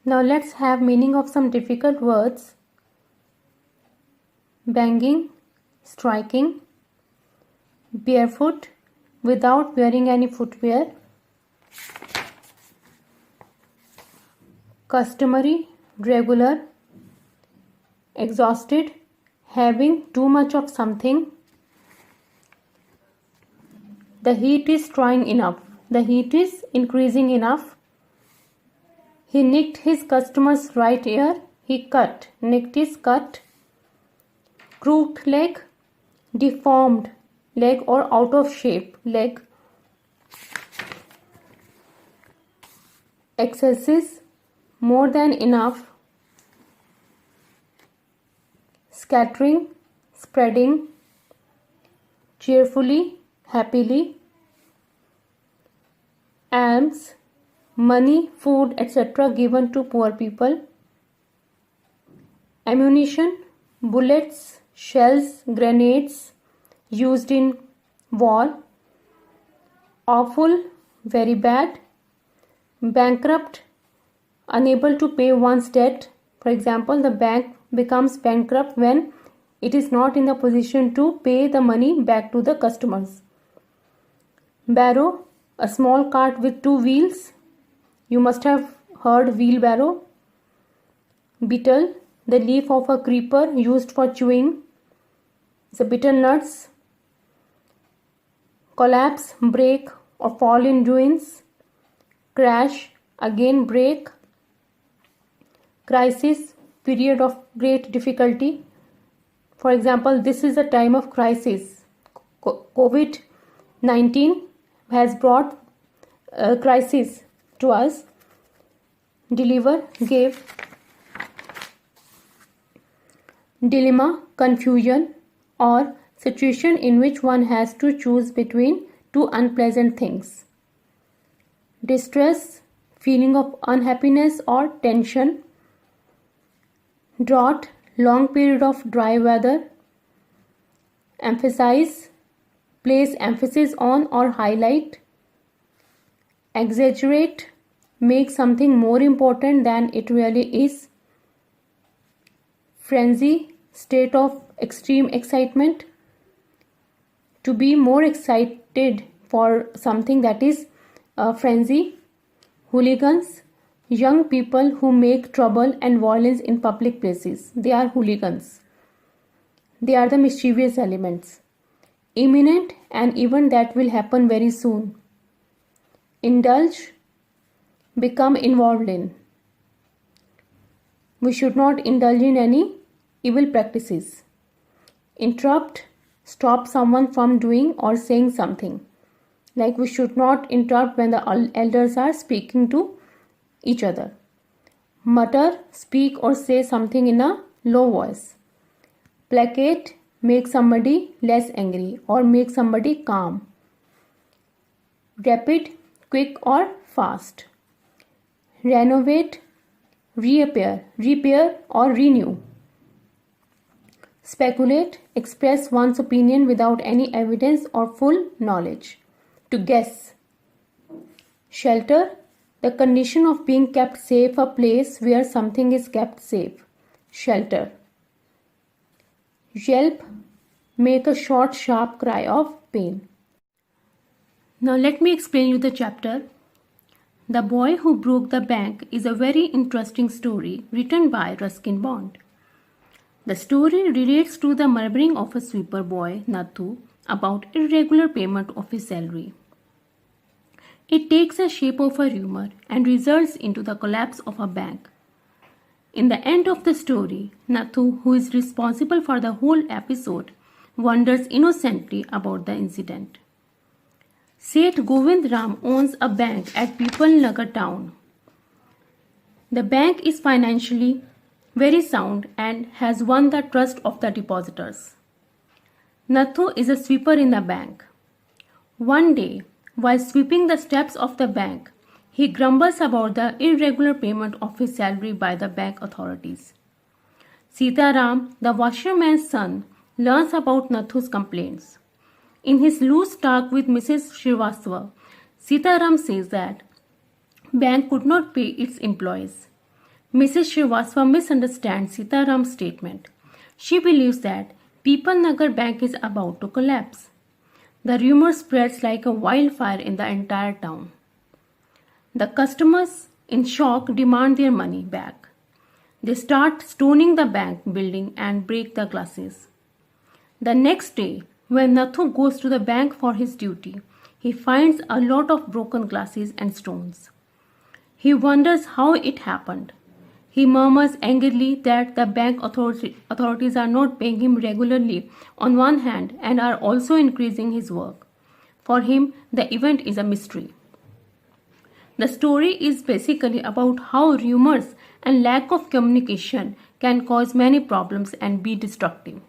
Now let's have meaning of some difficult words. Banging, striking, barefoot, without wearing any footwear, customary, regular, exhausted, having too much of something. The heat is trying enough. The heat is increasing enough. He nicked his customer's right ear. He cut. Nicked is cut. Crooked leg, deformed leg or out of shape leg. Excesses, more than enough. Scattering, spreading. Cheerfully, happily. Alms, money, food, etc. given to poor people. Ammunition, bullets, shells, grenades used in war. Awful, very bad. Bankrupt, unable to pay one's debt. For example, the bank becomes bankrupt when it is not in the position to pay the money back to the customers. Barrow, a small cart with two wheels. You must have heard wheelbarrow. Beetle, the leaf of a creeper used for chewing. The bitter nuts. Collapse, break or fall in ruins. Crash, again break. Crisis, period of great difficulty. For example, this is a time of crisis. COVID-19 has brought a crisis to us. Deliver, give. Dilemma, confusion or situation in which one has to choose between two unpleasant things. Distress, feeling of unhappiness or tension. Drought, long period of dry weather. Emphasize, place emphasis on or highlight. Exaggerate, make something more important than it really is. Frenzy, state of extreme excitement. To be more excited for something, that is frenzy. Hooligans, young people who make trouble and violence in public places. They are hooligans. They are the mischievous elements. Imminent, an event that will happen very soon. Indulge, become involved in. We should not indulge in any evil practices. Interrupt, stop someone from doing or saying something. Like we should not interrupt when the elders are speaking to each other. Mutter, speak or say something in a low voice. Placate, make somebody less angry or make somebody calm. Rapid, quick or fast. Renovate, reappear, repair or renew. Speculate, express one's opinion without any evidence or full knowledge. To guess. Shelter, the condition of being kept safe, a place where something is kept safe. Shelter. Yelp, make a short, sharp cry of pain. Now let me explain you the chapter. The Boy Who Broke the Bank is a very interesting story written by Ruskin Bond. The story relates to the murmuring of a sweeper boy, Nathu, about irregular payment of his salary. It takes the shape of a rumor and results into the collapse of a bank. In the end of the story, Nathu, who is responsible for the whole episode, wonders innocently about the incident. Seth Govind Ram owns a bank at People Nagar town. The bank is financially very sound and has won the trust of the depositors. Nathu is a sweeper in the bank. One day, while sweeping the steps of the bank, he grumbles about the irregular payment of his salary by the bank authorities. Sitaram, the washerman's son, learns about Nathu's complaints. In his loose talk with Mrs. Srivastava, Sitaram says that bank could not pay its employees. Mrs. Srivastava misunderstands Sitaram's statement. She believes that People Nagar Bank is about to collapse. The rumor spreads like a wildfire in the entire town. The customers, in shock, demand their money back. They start stoning the bank building and break the glasses. The next day, when Nathu goes to the bank for his duty, he finds a lot of broken glasses and stones. He wonders how it happened. He murmurs angrily that the bank authorities are not paying him regularly on one hand and are also increasing his work. For him, the event is a mystery. The story is basically about how rumors and lack of communication can cause many problems and be destructive.